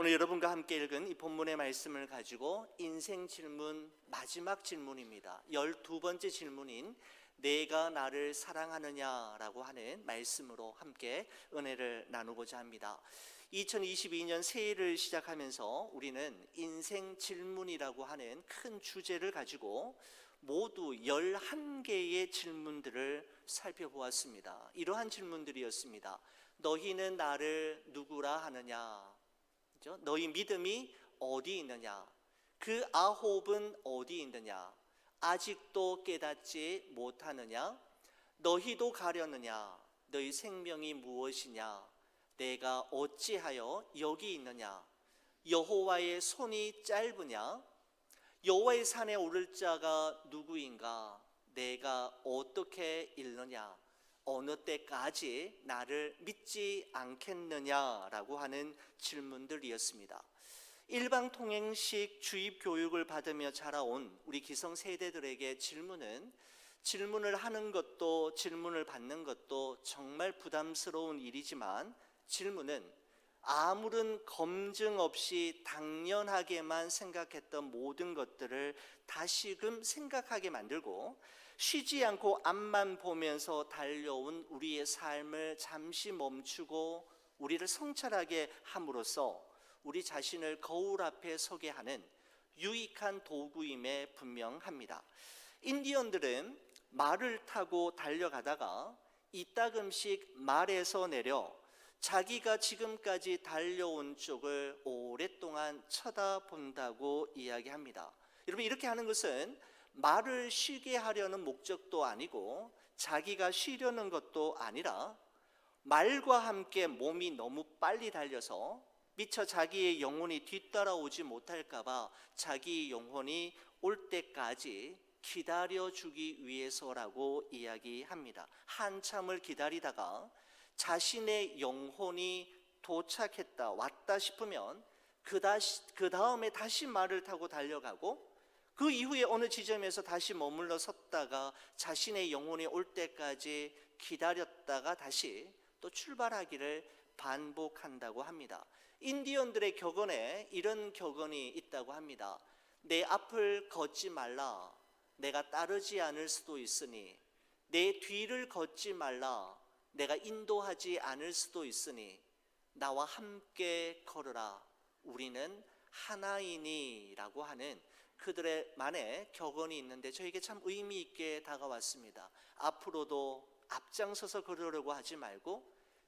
오늘 여러분과 함께 읽은 이 본문의 말씀을 가지고 인생 질문 마지막 질문입니다. 12번째 질문인 내가 나를 사랑하느냐라고 하는 말씀으로 함께 은혜를 나누고자 합니다. 2022년 새해를 시작하면서 우리는 인생 질문이라고 하는 큰 주제를 가지고 모두 11개의 질문들을 살펴보았습니다. 이러한 질문들이었습니다. 너희는 나를 누구라 하느냐? 너희 믿음이 어디 있느냐? 그 아홉은 어디 있느냐? 아직도 깨닫지 못하느냐? 너희도 가려느냐? 너희 생명이 무엇이냐? 내가 어찌하여 여기 있느냐? 여호와의 손이 짧으냐? 여호와의 산에 오를 자가 누구인가? 내가 어떻게 읽느냐? 어느 때까지 나를 믿지 않겠느냐라고 하는 질문들이었습니다. 일방통행식 주입 교육을 받으며 자라온 우리 기성세대들에게 질문을 하는 것도 질문을 받는 것도 정말 부담스러운 일이지만 질문은 아무런 검증 없이 당연하게만 생각했던 모든 것들을 다시금 생각하게 만들고 쉬지 않고 앞만 보면서 달려온 우리의 삶을 잠시 멈추고 우리를 성찰하게 함으로써 우리 자신을 거울 앞에 서게 하는 유익한 도구임에 분명합니다. 인디언들은 말을 타고 달려가다가 이따금씩 말에서 내려 자기가 지금까지 달려온 쪽을 오랫동안 쳐다본다고 이야기합니다. 여러분, 이렇게 하는 것은 말을 쉬게 하려는 목적도 아니고 자기가 쉬려는 것도 아니라 말과 함께 몸이 너무 빨리 달려서 미처 자기의 영혼이 뒤따라오지 못할까 봐 자기 영혼이 올 때까지 기다려주기 위해서라고 이야기합니다. 한참을 기다리다가 자신의 영혼이 도착했다, 왔다 싶으면 그 다음에 다시 말을 타고 달려가고 그 이후에 어느 지점에서 다시 머물러 섰다가 자신의 영혼이 올 때까지 기다렸다가 다시 또 출발하기를 반복한다고 합니다. 인디언들의 격언에 이런 격언이 있다고 합니다. 내 앞을 걷지 말라. 내가 따르지 않을 수도 있으니. 내 뒤를 걷지 말라. 내가 인도하지 않을 수도 있으니. 나와 함께 걸으라. 우리는 하나이니 라고 하는 그들의 만의 격언이 있는데 저에게 참 의미 있게 다가왔습니다. 앞으로도 앞장서서 걸으려고 하지 말고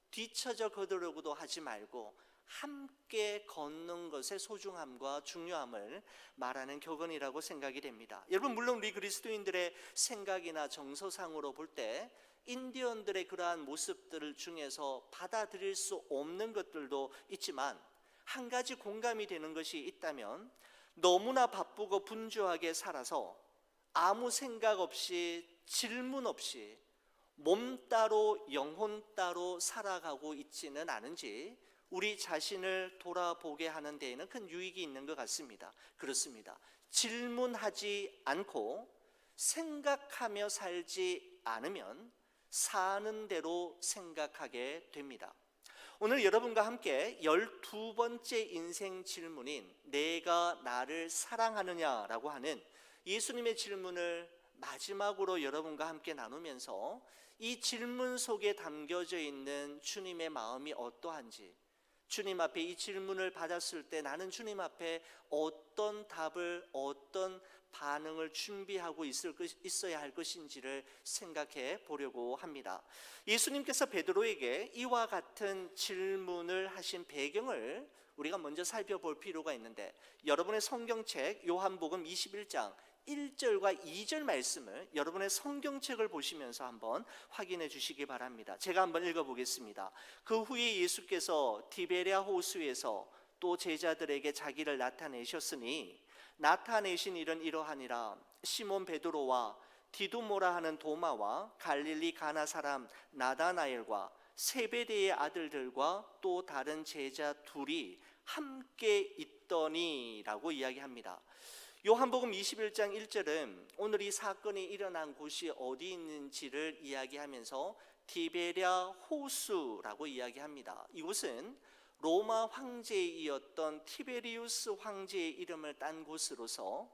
뒤처져 걸으려고도 하지 말고 함께 걷는 것의 소중함과 중요함을 말하는 격언이라고 생각이 됩니다. 여러분, 물론 우리 그리스도인들의 생각이나 정서상으로 볼 때 인디언들의 그러한 모습들 중에서 받아들일 수 없는 것들도 있지만 한 가지 공감이 되는 것이 있다면 너무나 바쁘고 분주하게 살아서 아무 생각 없이 질문 없이 몸 따로 영혼 따로 살아가고 있지는 않은지 우리 자신을 돌아보게 하는 데에는 큰 유익이 있는 것 같습니다. 그렇습니다. 질문하지 않고 생각하며 살지 않으면 사는 대로 생각하게 됩니다. 오늘 여러분과 함께 12번째 인생 질문인 내가 나를 사랑하느냐라고 하는 예수님의 질문을 마지막으로 여러분과 함께 나누면서 이 질문 속에 담겨져 있는 주님의 마음이 어떠한지, 주님 앞에 이 질문을 받았을 때 나는 주님 앞에 어떤 답을, 어떤 반응을 준비하고 있어야 할 것인지를 생각해 보려고 합니다. 예수님께서 베드로에게 이와 같은 질문을 하신 배경을 우리가 먼저 살펴볼 필요가 있는데, 여러분의 성경책 요한복음 21장 1절과 2절 말씀을 여러분의 성경책을 보시면서 한번 확인해 주시기 바랍니다. 제가 한번 읽어보겠습니다. 그 후에 예수께서 디베랴 호수에서 또 제자들에게 자기를 나타내셨으니 나타내신 일은 이러하니라. 시몬 베드로와 디두모라 하는 도마와 갈릴리 가나 사람 나다나엘과 세베대의 아들들과 또 다른 제자 둘이 함께 있더니라고 이야기합니다. 요한복음 21장 1절은 오늘 이 사건이 일어난 곳이 어디 있는지를 이야기하면서 디베랴 호수라고 이야기합니다. 이곳은 로마 황제이었던 티베리우스 황제의 이름을 딴 곳으로서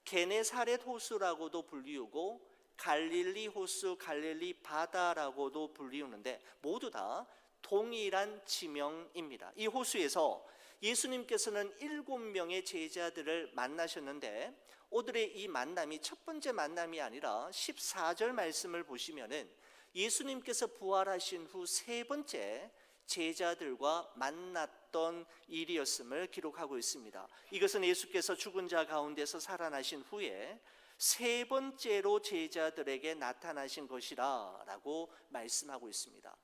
게네사렛 호수라고도 불리우고 갈릴리 호수, 갈릴리 바다라고도 불리우는데 모두 다 동일한 지명입니다. 이 호수에서 예수님께서는 7명의 제자들을 만나셨는데 오늘의 이 만남이 첫 번째 만남이 아니라 14절 말씀을 보시면은 예수님께서 부활하신 후 세 번째 제자들과 만났던 일이었음을 기록하고 있습니다. 이것은 예수께서 죽은 자 가운데서 살아나신 후에 세 번째로 제자들에게 나타나신 것이라 라고 말씀하고 있습니다.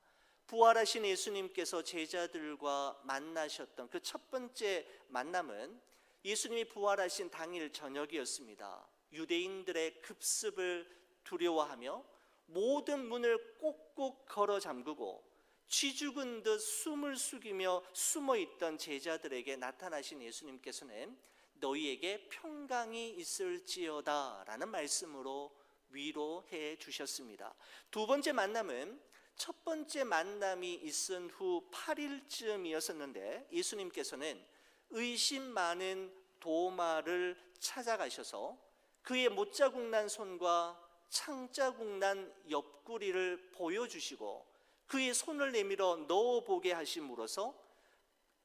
부활하신 예수님께서 제자들과 만나셨던 그 첫 번째 만남은 예수님이 부활하신 당일 저녁이었습니다. 유대인들의 급습을 두려워하며 모든 문을 꼭꼭 걸어 잠그고 쥐죽은 듯 숨을 숙이며 숨어있던 제자들에게 나타나신 예수님께서는 너희에게 평강이 있을지어다 라는 말씀으로 위로해 주셨습니다. 두 번째 만남은 첫 번째 만남이 있은 후 8일쯤이었었는데 예수님께서는 의심 많은 도마를 찾아가셔서 그의 못자국 난 손과 창자국 난 옆구리를 보여주시고 그의 손을 내밀어 넣어보게 하심으로써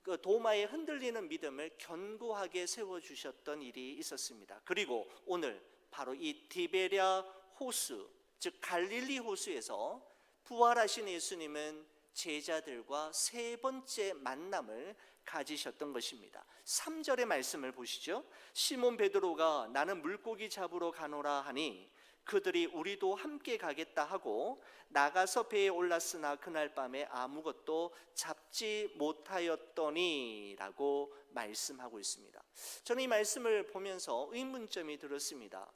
그 도마의 흔들리는 믿음을 견고하게 세워주셨던 일이 있었습니다. 그리고 오늘 바로 이 디베랴 호수, 즉 갈릴리 호수에서 부활하신 예수님은 제자들과 세 번째 만남을 가지셨던 것입니다. 3절의 말씀을 보시죠. 시몬 베드로가 나는 물고기 잡으러 가노라 하니 그들이 우리도 함께 가겠다 하고 나가서 배에 올랐으나 그날 밤에 아무것도 잡지 못하였더니 라고 말씀하고 있습니다. 저는 이 말씀을 보면서 의문점이 들었습니다.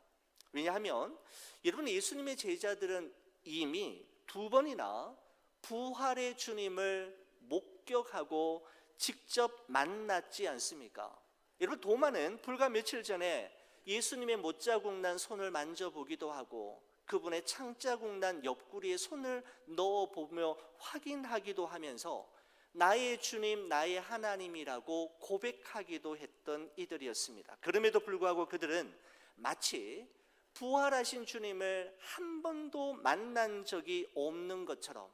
왜냐하면 여러분 예수님의 제자들은 이미 두 번이나 부활의 주님을 목격하고 직접 만났지 않습니까? 여러분 도마는 불과 며칠 전에 예수님의 못자국 난 손을 만져보기도 하고 그분의 창자국 난 옆구리에 손을 넣어보며 확인하기도 하면서 나의 주님, 나의 하나님이라고 고백하기도 했던 이들이었습니다. 그럼에도 불구하고 그들은 마치 부활하신 주님을 한 번도 만난 적이 없는 것처럼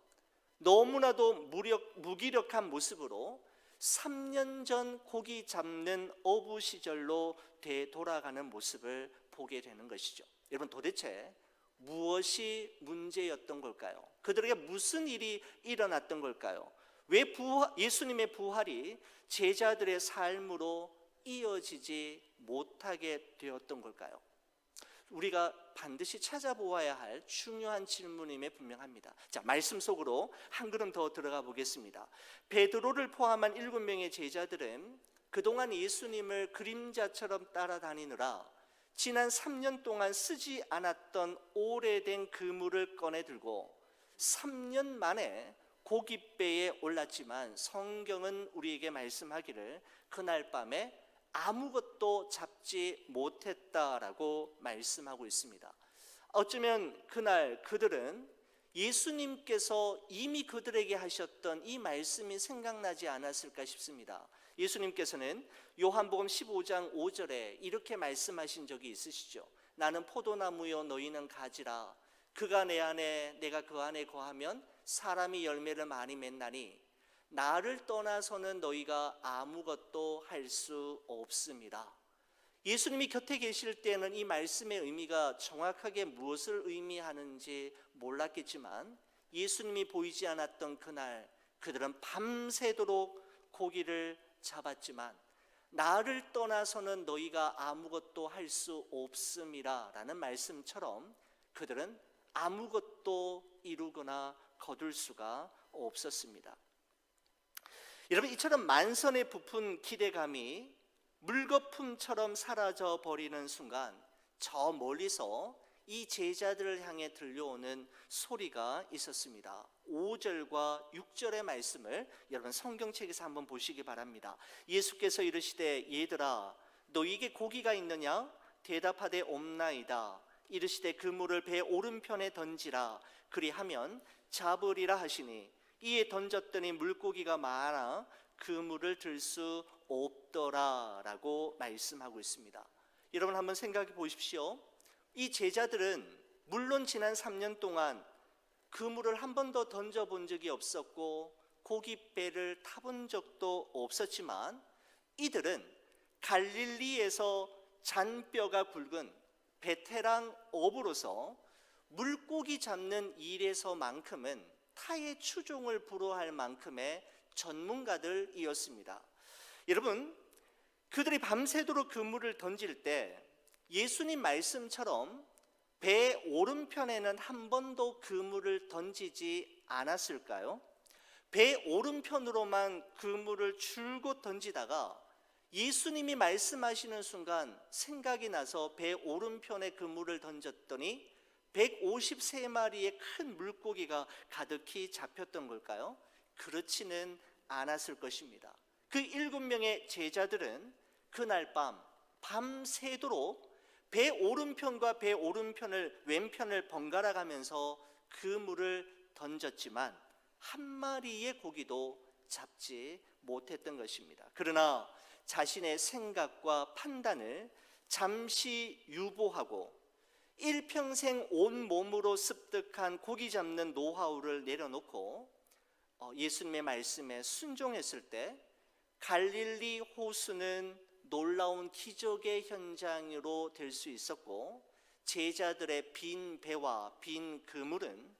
너무나도 무기력한 모습으로 3년 전 고기 잡는 어부 시절로 되돌아가는 모습을 보게 되는 것이죠. 여러분 도대체 무엇이 문제였던 걸까요? 그들에게 무슨 일이 일어났던 걸까요? 왜 예수님의 부활이 제자들의 삶으로 이어지지 못하게 되었던 걸까요? 우리가 반드시 찾아보아야 할 중요한 질문임에 분명합니다. 자, 말씀 속으로 한 걸음 더 들어가 보겠습니다. 베드로를 포함한 7명의 제자들은 그동안 예수님을 그림자처럼 따라다니느라 지난 3년 동안 쓰지 않았던 오래된 그물을 꺼내 들고 3년 만에 고깃배에 올랐지만 성경은 우리에게 말씀하기를 그날 밤에 아무것도 잡지 못했다라고 말씀하고 있습니다. 어쩌면 그날 그들은 예수님께서 이미 그들에게 하셨던 이 말씀이 생각나지 않았을까 싶습니다. 예수님께서는 요한복음 15장 5절에 이렇게 말씀하신 적이 있으시죠. 나는 포도나무요 너희는 가지라. 그가 내 안에 내가 그 안에 거하면 사람이 열매를 많이 맺나니 나를 떠나서는 너희가 아무것도 할 수 없습니다. 예수님이 곁에 계실 때는 이 말씀의 의미가 정확하게 무엇을 의미하는지 몰랐겠지만 예수님이 보이지 않았던 그날 그들은 밤새도록 고기를 잡았지만 나를 떠나서는 너희가 아무것도 할 수 없음이라 라는 말씀처럼 그들은 아무것도 이루거나 거둘 수가 없었습니다. 여러분 이처럼 만선에 부푼 기대감이 물거품처럼 사라져 버리는 순간 저 멀리서 이 제자들을 향해 들려오는 소리가 있었습니다. 5절과 6절의 말씀을 여러분 성경책에서 한번 보시기 바랍니다. 예수께서 이르시되 얘들아 너희에게 고기가 있느냐? 대답하되 없나이다. 이르시되 그물을 배 오른편에 던지라. 그리하면 잡으리라 하시니 이에 던졌더니 물고기가 많아 그물을 들 수 없더라라고 말씀하고 있습니다. 여러분 한번 생각해 보십시오. 이 제자들은 물론 지난 3년 동안 그물을 한 번도 던져본 적이 없었고 고깃배를 타본 적도 없었지만 이들은 갈릴리에서 잔뼈가 굵은 베테랑 어부로서 물고기 잡는 일에서만큼은 타의 추종을 불허할 만큼의 전문가들이었습니다. 여러분, 그들이 밤새도록 그물을 던질 때 예수님 말씀처럼 배 오른편에는 한 번도 그물을 던지지 않았을까요? 배 오른편으로만 그물을 줄곧 던지다가 예수님이 말씀하시는 순간 생각이 나서 배 오른편에 그물을 던졌더니 153마리의 큰 물고기가 가득히 잡혔던 걸까요? 그렇지는 않았을 것입니다. 그 7명의 제자들은 그날 밤새도록 배 오른편과 배 왼편을 번갈아 가면서 그물을 던졌지만 한 마리의 고기도 잡지 못했던 것입니다. 그러나 자신의 생각과 판단을 잠시 유보하고 일평생 온몸으로 습득한 고기 잡는 노하우를 내려놓고 예수님의 말씀에 순종했을 때 갈릴리 호수는 놀라운 기적의 현장으로 될 수 있었고 제자들의 빈 배와 빈 그물은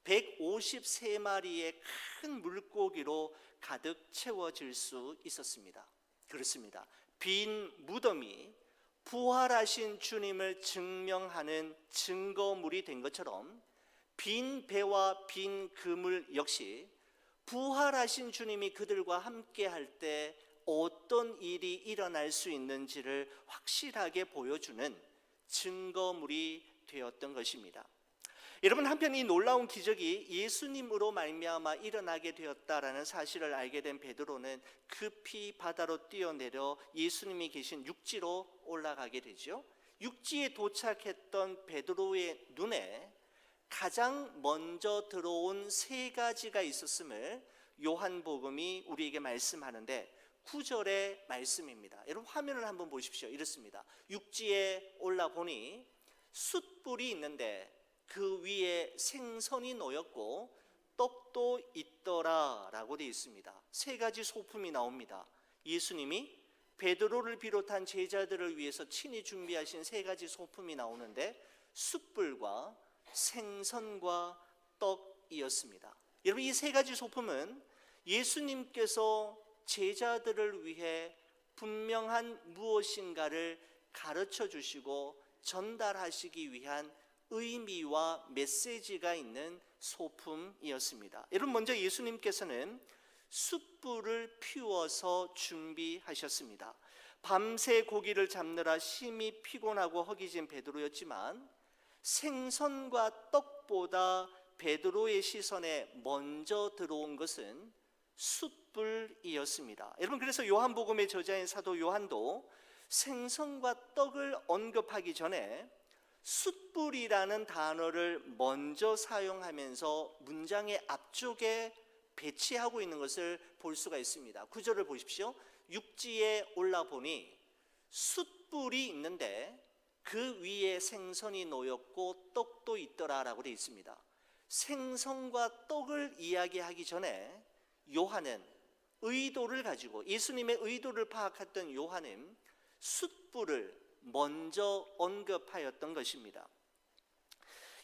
153마리의 큰 물고기로 가득 채워질 수 있었습니다. 그렇습니다. 빈 무덤이 부활하신 주님을 증명하는 증거물이 된 것처럼 빈 배와 빈 그물 역시 부활하신 주님이 그들과 함께 할 때 어떤 일이 일어날 수 있는지를 확실하게 보여주는 증거물이 되었던 것입니다. 여러분, 한편 이 놀라운 기적이 예수님으로 말미암아 일어나게 되었다라는 사실을 알게 된 베드로는 급히 바다로 뛰어내려 예수님이 계신 육지로 올라가게 되죠. 육지에 도착했던 베드로의 눈에 가장 먼저 들어온 3가지가 있었음을 요한복음이 우리에게 말씀하는데 9절의 말씀입니다. 여러분 화면을 한번 보십시오. 이렇습니다. 육지에 올라보니 숯불이 있는데 그 위에 생선이 놓였고 떡도 있더라 라고 되어 있습니다. 3가지 소품이 나옵니다. 예수님이 베드로를 비롯한 제자들을 위해서 친히 준비하신 3가지 소품이 나오는데 숯불과 생선과 떡이었습니다. 여러분 이 3가지 소품은 예수님께서 제자들을 위해 분명한 무엇인가를 가르쳐 주시고 전달하시기 위한 의미와 메시지가 있는 소품이었습니다. 여러분 먼저 예수님께서는 숯불을 피워서 준비하셨습니다. 밤새 고기를 잡느라 심히 피곤하고 허기진 베드로였지만 생선과 떡보다 베드로의 시선에 먼저 들어온 것은 숯불이었습니다. 여러분 그래서 요한복음의 저자인 사도 요한도 생선과 떡을 언급하기 전에 숯불이라는 단어를 먼저 사용하면서 문장의 앞쪽에 배치하고 있는 것을 볼 수가 있습니다. 9절을 보십시오. 육지에 올라보니 숯불이 있는데 그 위에 생선이 놓였고 떡도 있더라라고 되어 있습니다. 생선과 떡을 이야기하기 전에 요한은 의도를 가지고 예수님의 의도를 파악했던 요한은 숯불을 먼저 언급하였던 것입니다.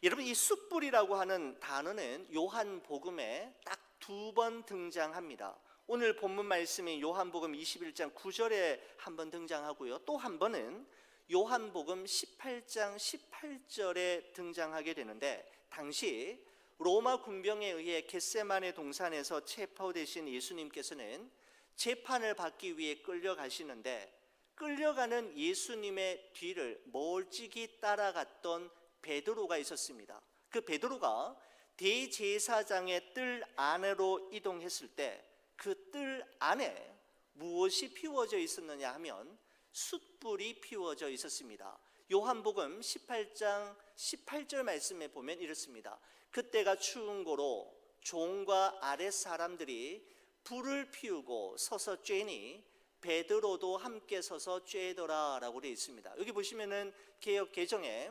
여러분 이 숯불이라고 하는 단어는 요한복음에 딱 2번 등장합니다. 오늘 본문 말씀인 요한복음 21장 9절에 한번 등장하고요. 또 한 번은 요한복음 18장 18절에 등장하게 되는데 당시 로마 군병에 의해 겟세마네 동산에서 체포되신 예수님께서는 재판을 받기 위해 끌려가시는데 끌려가는 예수님의 뒤를 멀찍이 따라갔던 베드로가 있었습니다. 그 베드로가 대제사장의 뜰 안으로 이동했을 때 그 뜰 안에 무엇이 피워져 있었느냐 하면 숯불이 피워져 있었습니다. 요한복음 18장 18절 말씀에 보면 이렇습니다. 그때가 추운 고로 종과 아랫 사람들이 불을 피우고 서서 쬐니 베드로도 함께 서서 쬐더라 라고 되어 있습니다. 여기 보시면은 개역 개정에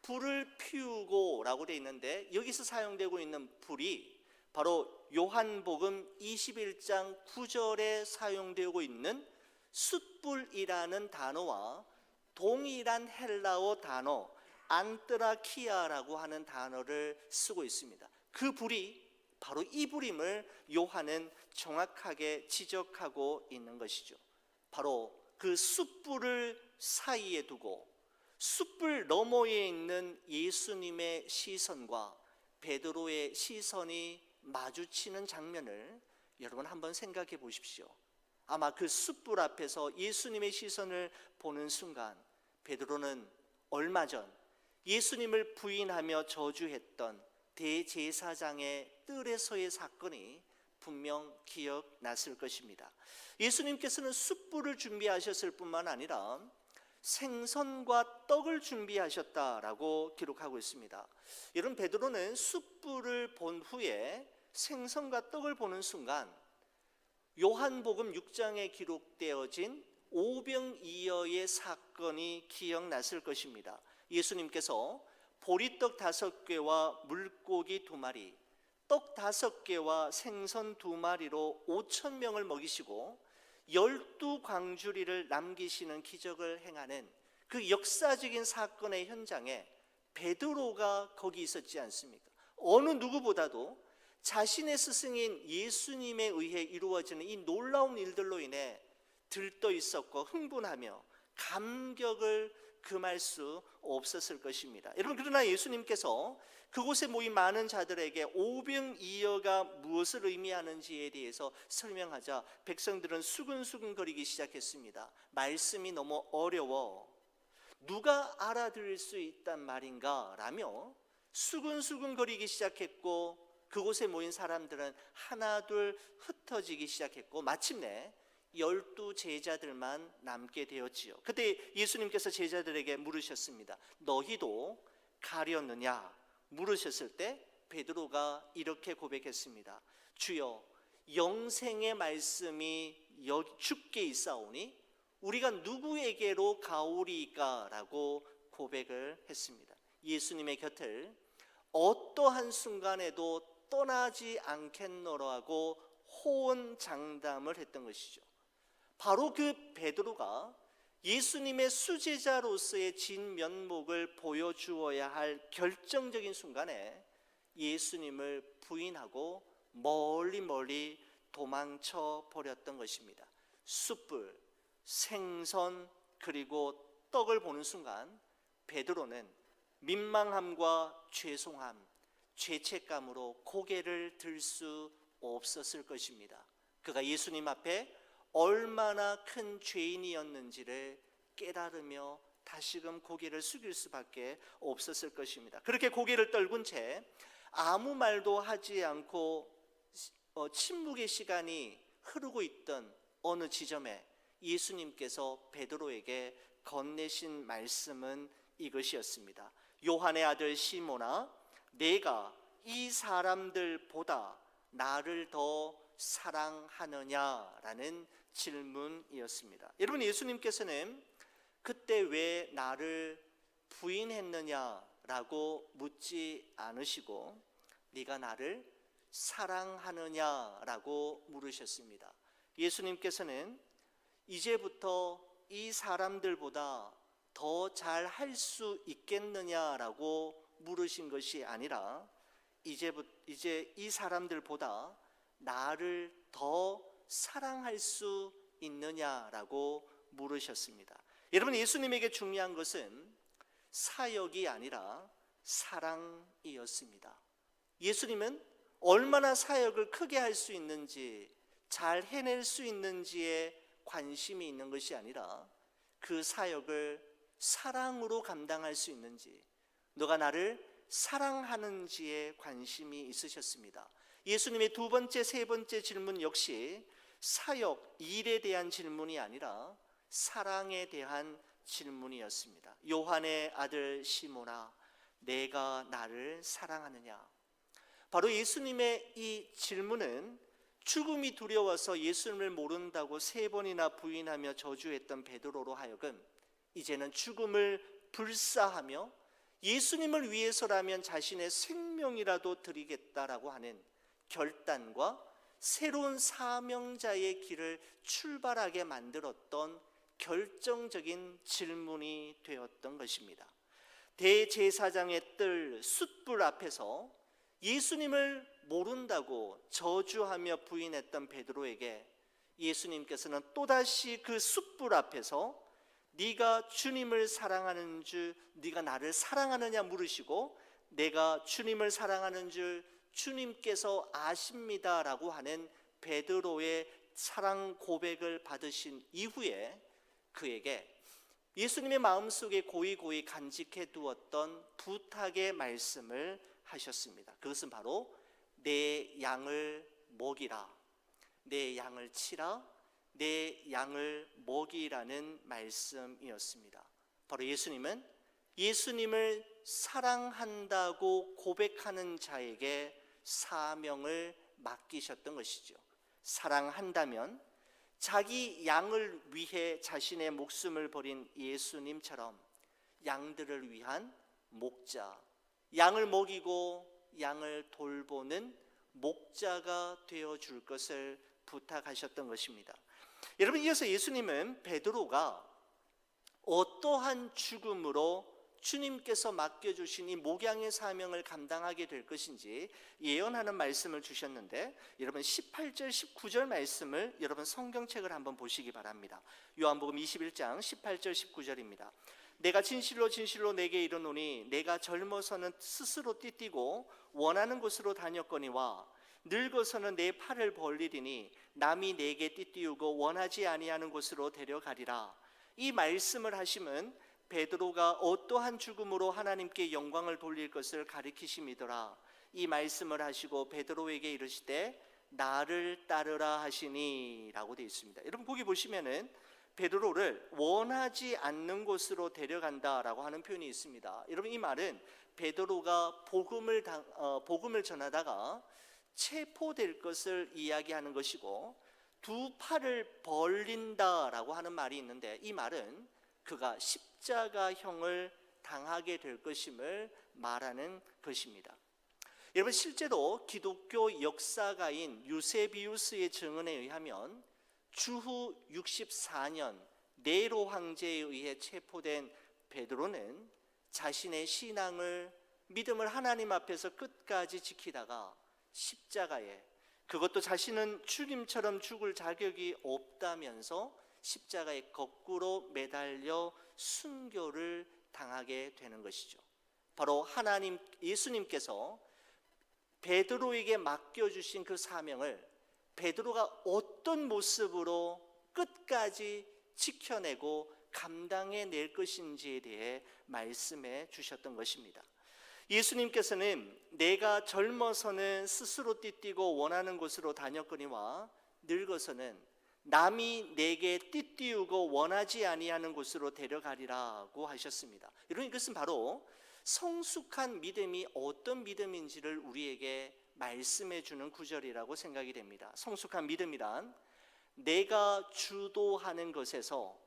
불을 피우고 라고 되어 있는데, 여기서 사용되고 있는 불이 바로 요한복음 21장 9절에 사용되고 있는 숯불이라는 단어와 동일한 헬라어 단어 안뜨라키아라고 하는 단어를 쓰고 있습니다. 그 불이 바로 이 불임을 요한은 정확하게 지적하고 있는 것이죠. 바로 그 숯불을 사이에 두고 숯불 너머에 있는 예수님의 시선과 베드로의 시선이 마주치는 장면을 여러분 한번 생각해 보십시오. 아마 그 숯불 앞에서 예수님의 시선을 보는 순간 베드로는 얼마 전 예수님을 부인하며 저주했던 대제사장의 뜰에서의 사건이 분명 기억났을 것입니다. 예수님께서는 숯불을 준비하셨을 뿐만 아니라 생선과 떡을 준비하셨다라고 기록하고 있습니다. 여러분, 베드로는 숯불을 본 후에 생선과 떡을 보는 순간 요한복음 6장에 기록되어진 오병이어의 사건이 기억났을 것입니다. 예수님께서 보리떡 5개와 물고기 2마리, 떡 5개와 생선 2마리로 5,000명을 먹이시고 12광주리를 남기시는 기적을 행하는 그 역사적인 사건의 현장에 베드로가 거기 있었지 않습니까? 어느 누구보다도 자신의 스승인 예수님에 의해 이루어지는 이 놀라운 일들로 인해 들떠 있었고 흥분하며 감격을 금할 수 없었을 것입니다. 여러분, 그러나 예수님께서 그곳에 모인 많은 자들에게 오병이어가 무엇을 의미하는지에 대해서 설명하자 백성들은 수근수근거리기 시작했습니다. 말씀이 너무 어려워 누가 알아들을 수 있단 말인가 라며 수근수근거리기 시작했고, 그곳에 모인 사람들은 하나둘 흩어지기 시작했고 마침내 12 제자들만 남게 되었지요. 그때 예수님께서 제자들에게 물으셨습니다. 너희도 가려느냐? 물으셨을 때 베드로가 이렇게 고백했습니다. 주여, 영생의 말씀이 주께 있사오니 우리가 누구에게로 가오리까? 라고 고백을 했습니다. 예수님의 곁을 어떠한 순간에도 떠나지 않겠노라고 호언장담을 했던 것이죠. 바로 그 베드로가 예수님의 수제자로서의 진면목을 보여주어야 할 결정적인 순간에 예수님을 부인하고 멀리 도망쳐 버렸던 것입니다. 숯불, 생선 그리고 떡을 보는 순간 베드로는 민망함과 죄송함, 죄책감으로 고개를 들 수 없었을 것입니다. 그가 예수님 앞에 얼마나 큰 죄인이었는지를 깨달으며 다시금 고개를 숙일 수밖에 없었을 것입니다. 그렇게 고개를 떨군 채 아무 말도 하지 않고 침묵의 시간이 흐르고 있던 어느 지점에 예수님께서 베드로에게 건네신 말씀은 이것이었습니다. 요한의 아들 시몬아, 내가 이 사람들보다 나를 더 사랑하느냐라는 질문이었습니다. 여러분, 예수님께서는 그때 왜 나를 부인했느냐라고 묻지 않으시고 네가 나를 사랑하느냐라고 물으셨습니다. 예수님께서는 이제부터 이 사람들보다 더 잘 할 수 있겠느냐라고 물으신 것이 아니라 이제 이 사람들보다 나를 더 사랑할 수 있느냐라고 물으셨습니다. 여러분, 예수님에게 중요한 것은 사역이 아니라 사랑이었습니다. 예수님은 얼마나 사역을 크게 할 수 있는지, 잘 해낼 수 있는지에 관심이 있는 것이 아니라 그 사역을 사랑으로 감당할 수 있는지, 너가 나를 사랑하는지에 관심이 있으셨습니다. 예수님의 두 번째, 세 번째 질문 역시 사역, 일에 대한 질문이 아니라 사랑에 대한 질문이었습니다. 요한의 아들 시몬아, 내가 나를 사랑하느냐? 바로 예수님의 이 질문은 죽음이 두려워서 예수님을 모른다고 3번이나 부인하며 저주했던 베드로로 하여금 이제는 죽음을 불사하며 예수님을 위해서라면 자신의 생명이라도 드리겠다라고 하는 결단과 새로운 사명자의 길을 출발하게 만들었던 결정적인 질문이 되었던 것입니다. 대제사장의 뜰 숯불 앞에서 예수님을 모른다고 저주하며 부인했던 베드로에게 예수님께서는 또다시 그 숯불 앞에서 네가 주님을 사랑하는 줄 네가 나를 사랑하느냐 물으시고 내가 주님을 사랑하는 줄 주님께서 아십니다라고 하는 베드로의 사랑 고백을 받으신 이후에 그에게 예수님의 마음속에 고이고이 간직해 두었던 부탁의 말씀을 하셨습니다. 그것은 바로 내 양을 먹이라, 내 양을 치라, 내 양을 먹이라는 말씀이었습니다. 바로 예수님은 예수님을 사랑한다고 고백하는 자에게 사명을 맡기셨던 것이죠. 사랑한다면 자기 양을 위해 자신의 목숨을 버린 예수님처럼 양들을 위한 목자, 양을 먹이고 양을 돌보는 목자가 되어줄 것을 부탁하셨던 것입니다. 여러분, 이어서 예수님은 베드로가 어떠한 죽음으로 주님께서 맡겨주신 이 목양의 사명을 감당하게 될 것인지 예언하는 말씀을 주셨는데, 여러분 18절 19절 말씀을 여러분 성경책을 한번 보시기 바랍니다. 요한복음 21장 18절 19절입니다. 내가 진실로 진실로 내게 이르노니 내가 젊어서는 스스로 띠띠고 원하는 곳으로 다녔거니와 늙어서는 내 팔을 벌리리니 남이 내게 띠띠우고 원하지 아니하는 곳으로 데려가리라. 이 말씀을 하심은 베드로가 어떠한 죽음으로 하나님께 영광을 돌릴 것을 가리키심이더라. 이 말씀을 하시고 베드로에게 이르시되 나를 따르라 하시니 라고 되어 있습니다. 여러분 거기 보시면은 베드로를 원하지 않는 곳으로 데려간다라고 하는 표현이 있습니다. 여러분 이 말은 베드로가 복음을 전하다가 체포될 것을 이야기하는 것이고, 두 팔을 벌린다라고 하는 말이 있는데 이 말은 그가 십자가형을 당하게 될 것임을 말하는 것입니다. 여러분 실제로 기독교 역사가인 유세비우스의 증언에 의하면 주후 64년 네로 황제에 의해 체포된 베드로는 자신의 신앙을 믿음을 하나님 앞에서 끝까지 지키다가 십자가에, 그것도 자신은 주님처럼 죽을 자격이 없다면서 십자가에 거꾸로 매달려 순교를 당하게 되는 것이죠. 바로 하나님 예수님께서 베드로에게 맡겨주신 그 사명을 베드로가 어떤 모습으로 끝까지 지켜내고 감당해낼 것인지에 대해 말씀해 주셨던 것입니다. 예수님께서는 내가 젊어서는 스스로 띠띠고 원하는 곳으로 다녔거니와 늙어서는 남이 내게 띠띠우고 원하지 아니하는 곳으로 데려가리라고 하셨습니다. 여러분 이것은 바로 성숙한 믿음이 어떤 믿음인지를 우리에게 말씀해 주는 구절이라고 생각이 됩니다. 성숙한 믿음이란 내가 주도하는 것에서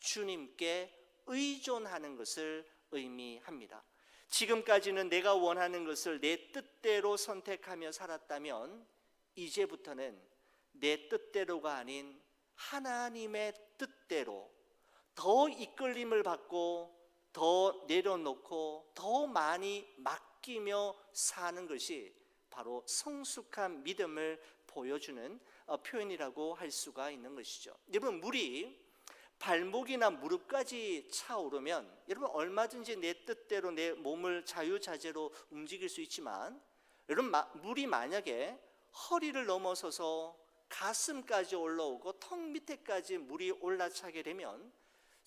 주님께 의존하는 것을 의미합니다. 지금까지는 내가 원하는 것을 내 뜻대로 선택하며 살았다면 이제부터는 내 뜻대로가 아닌 하나님의 뜻대로 더 이끌림을 받고 더 내려놓고 더 많이 맡기며 사는 것이 바로 성숙한 믿음을 보여주는 표현이라고 할 수가 있는 것이죠. 여러분 물이 발목이나 무릎까지 차오르면 여러분 얼마든지 내 뜻대로 내 몸을 자유자재로 움직일 수 있지만, 여러분 물이 만약에 허리를 넘어서서 가슴까지 올라오고 턱 밑에까지 물이 올라차게 되면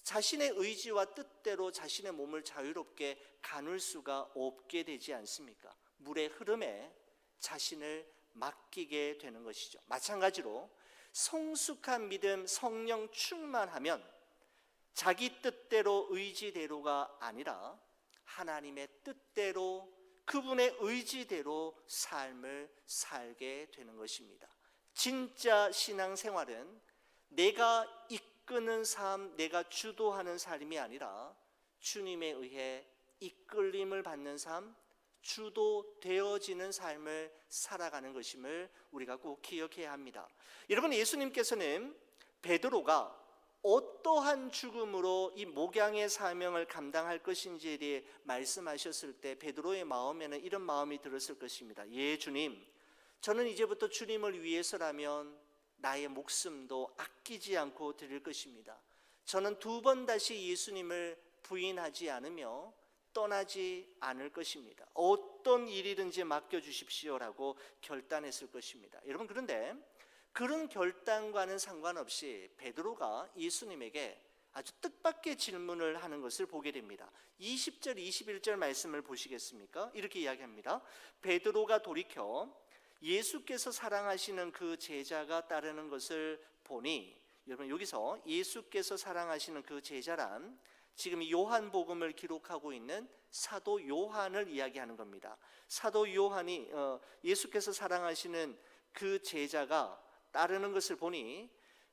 자신의 의지와 뜻대로 자신의 몸을 자유롭게 가눌 수가 없게 되지 않습니까? 물의 흐름에 자신을 맡기게 되는 것이죠. 마찬가지로 성숙한 믿음, 성령 충만하면 자기 뜻대로 의지대로가 아니라 하나님의 뜻대로 그분의 의지대로 삶을 살게 되는 것입니다. 진짜 신앙생활은 내가 이끄는 삶, 내가 주도하는 삶이 아니라 주님에 의해 이끌림을 받는 삶, 주도되어지는 삶을 살아가는 것임을 우리가 꼭 기억해야 합니다. 여러분, 예수님께서는 베드로가 어떠한 죽음으로 이 목양의 사명을 감당할 것인지에 대해 말씀하셨을 때 베드로의 마음에는 이런 마음이 들었을 것입니다. 예, 주님, 저는 이제부터 주님을 위해서라면 나의 목숨도 아끼지 않고 드릴 것입니다. 저는 2번 다시 예수님을 부인하지 않으며 떠나지 않을 것입니다. 어떤 일이든지 맡겨주십시오라고 결단했을 것입니다. 여러분, 그런데 그런 결단과는 상관없이 베드로가 예수님에게 아주 뜻밖의 질문을 하는 것을 보게 됩니다. 20절, 21절 말씀을 보시겠습니까? 이렇게 이야기합니다. 베드로가 돌이켜 예수께서 사랑하시는 그 제자가 따르는 것을 보니, 여러분 여기서 예수께서 사랑하시는 그 제자란 지금 요한복음을 기록하고 있는 사도 요한을 이야기하는 겁니다. 사도 요한이 예수께서 사랑하시는 그 제자가 따르는 것을 보니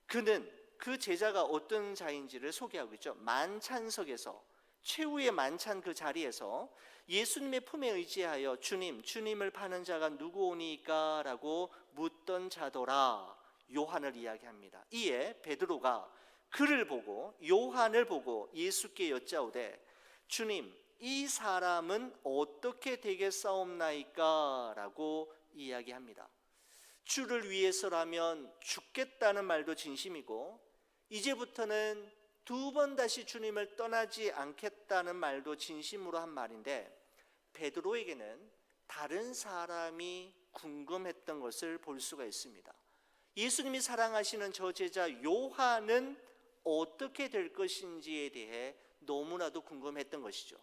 그는 그 제자가 어떤 자인지를 소개하고 있죠. 만찬석에서, 최후의 만찬 그 자리에서 예수님의 품에 의지하여 주님을 파는 자가 누구오니까? 라고 묻던 자더라, 요한을 이야기합니다. 이에 베드로가 그를 보고, 요한을 보고 예수께 여짜오되, 주님, 이 사람은 어떻게 되겠사옵나이까? 라고 이야기합니다. 주를 위해서라면 죽겠다는 말도 진심이고, 이제부터는 2번 다시 주님을 떠나지 않겠다는 말도 진심으로 한 말인데, 베드로에게는 다른 사람이 궁금했던 것을 볼 수가 있습니다. 예수님이 사랑하시는 저 제자 요한은 어떻게 될 것인지에 대해 너무나도 궁금했던 것이죠.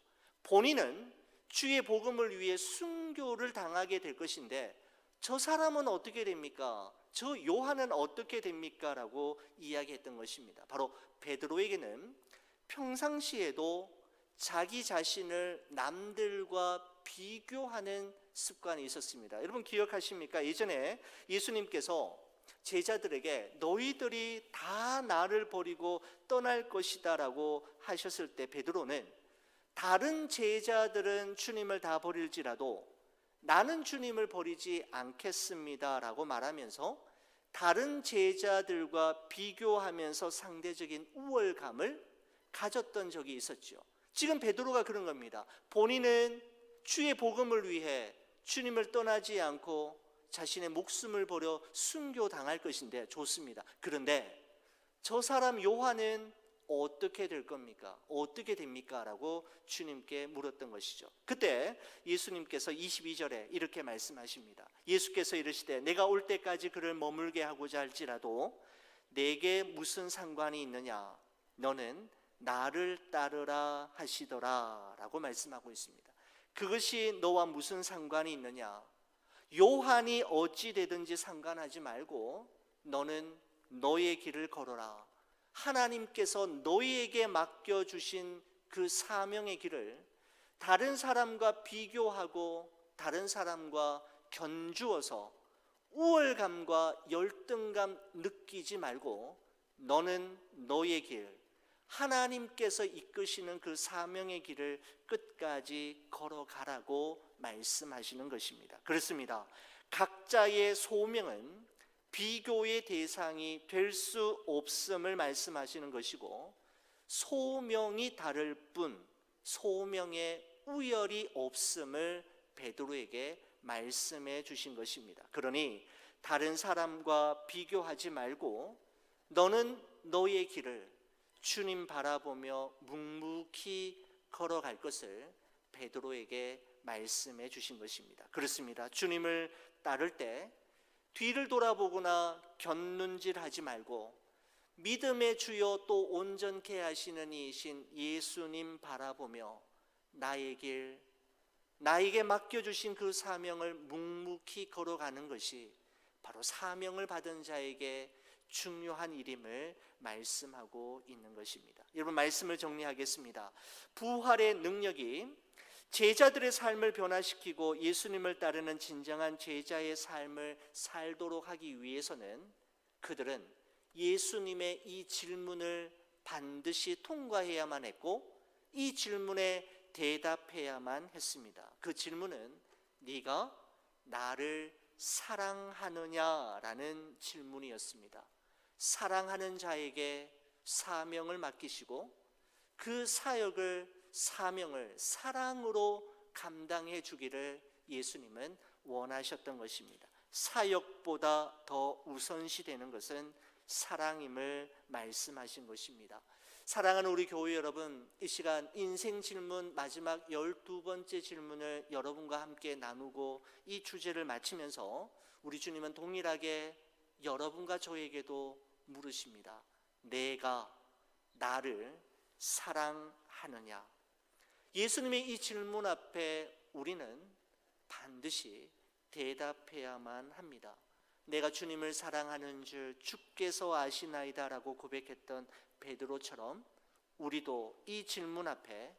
본인은 주의 복음을 위해 순교를 당하게 될 것인데 저 사람은 어떻게 됩니까? 저 요한은 어떻게 됩니까? 라고 이야기했던 것입니다. 바로 베드로에게는 평상시에도 자기 자신을 남들과 비교하는 습관이 있었습니다. 여러분 기억하십니까? 예전에 예수님께서 제자들에게 너희들이 다 나를 버리고 떠날 것이다 라고 하셨을 때 베드로는 다른 제자들은 주님을 다 버릴지라도 나는 주님을 버리지 않겠습니다 라고 말하면서 다른 제자들과 비교하면서 상대적인 우월감을 가졌던 적이 있었죠. 지금 베드로가 그런 겁니다. 본인은 주의 복음을 위해 주님을 떠나지 않고 자신의 목숨을 버려 순교당할 것인데 좋습니다. 그런데 저 사람 요한은 어떻게 될 겁니까? 어떻게 됩니까? 라고 주님께 물었던 것이죠. 그때 예수님께서 22절에 이렇게 말씀하십니다. 예수께서 이르시되 내가 올 때까지 그를 머물게 하고자 할지라도 내게 무슨 상관이 있느냐? 너는 나를 따르라 하시더라 라고 말씀하고 있습니다. 그것이 너와 무슨 상관이 있느냐? 요한이 어찌 되든지 상관하지 말고 너는 너의 길을 걸어라. 하나님께서 너희에게 맡겨주신 그 사명의 길을 다른 사람과 비교하고 다른 사람과 견주어서 우월감과 열등감 느끼지 말고 너는 너의 길, 하나님께서 이끄시는 그 사명의 길을 끝까지 걸어가라고 말씀하시는 것입니다. 그렇습니다. 각자의 소명은 비교의 대상이 될 수 없음을 말씀하시는 것이고, 소명이 다를 뿐 소명의 우열이 없음을 베드로에게 말씀해 주신 것입니다. 그러니 다른 사람과 비교하지 말고 너는 너의 길을 주님 바라보며 묵묵히 걸어갈 것을 베드로에게 말씀해 주신 것입니다. 그렇습니다. 주님을 따를 때 뒤를 돌아보거나 곁눈질하지 말고 믿음의 주여 또 온전케 하시는 이신 예수님 바라보며 나의 길, 나에게 맡겨주신 그 사명을 묵묵히 걸어가는 것이 바로 사명을 받은 자에게 중요한 일임을 말씀하고 있는 것입니다. 여러분 말씀을 정리하겠습니다. 부활의 능력이 제자들의 삶을 변화시키고 예수님을 따르는 진정한 제자의 삶을 살도록 하기 위해서는 그들은 예수님의 이 질문을 반드시 통과해야만 했고 이 질문에 대답해야만 했습니다. 그 질문은 네가 나를 사랑하느냐라는 질문이었습니다. 사랑하는 자에게 사명을 맡기시고 그 사명을 사랑으로 감당해 주기를 예수님은 원하셨던 것입니다. 사역보다 더 우선시되는 것은 사랑임을 말씀하신 것입니다. 사랑하는 우리 교회 여러분, 이 시간 인생 질문 마지막 12번째 질문을 여러분과 함께 나누고 이 주제를 마치면서 우리 주님은 동일하게 여러분과 저에게도 물으십니다. 내가 나를 사랑하느냐? 예수님의 이 질문 앞에 우리는 반드시 대답해야만 합니다. 내가 주님을 사랑하는 줄 주께서 아시나이다 라고 고백했던 베드로처럼 우리도 이 질문 앞에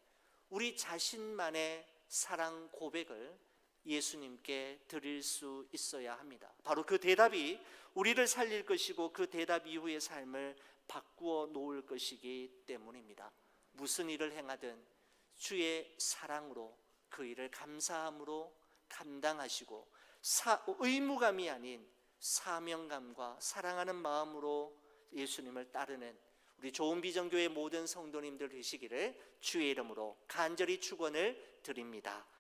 우리 자신만의 사랑 고백을 예수님께 드릴 수 있어야 합니다. 바로 그 대답이 우리를 살릴 것이고 그 대답 이후의 삶을 바꾸어 놓을 것이기 때문입니다. 무슨 일을 행하든 주의 사랑으로 그 일을 감사함으로 감당하시고 의무감이 아닌 사명감과 사랑하는 마음으로 예수님을 따르는 우리 좋은 비전교회 모든 성도님들 되시기를 주의 이름으로 간절히 축원을 드립니다.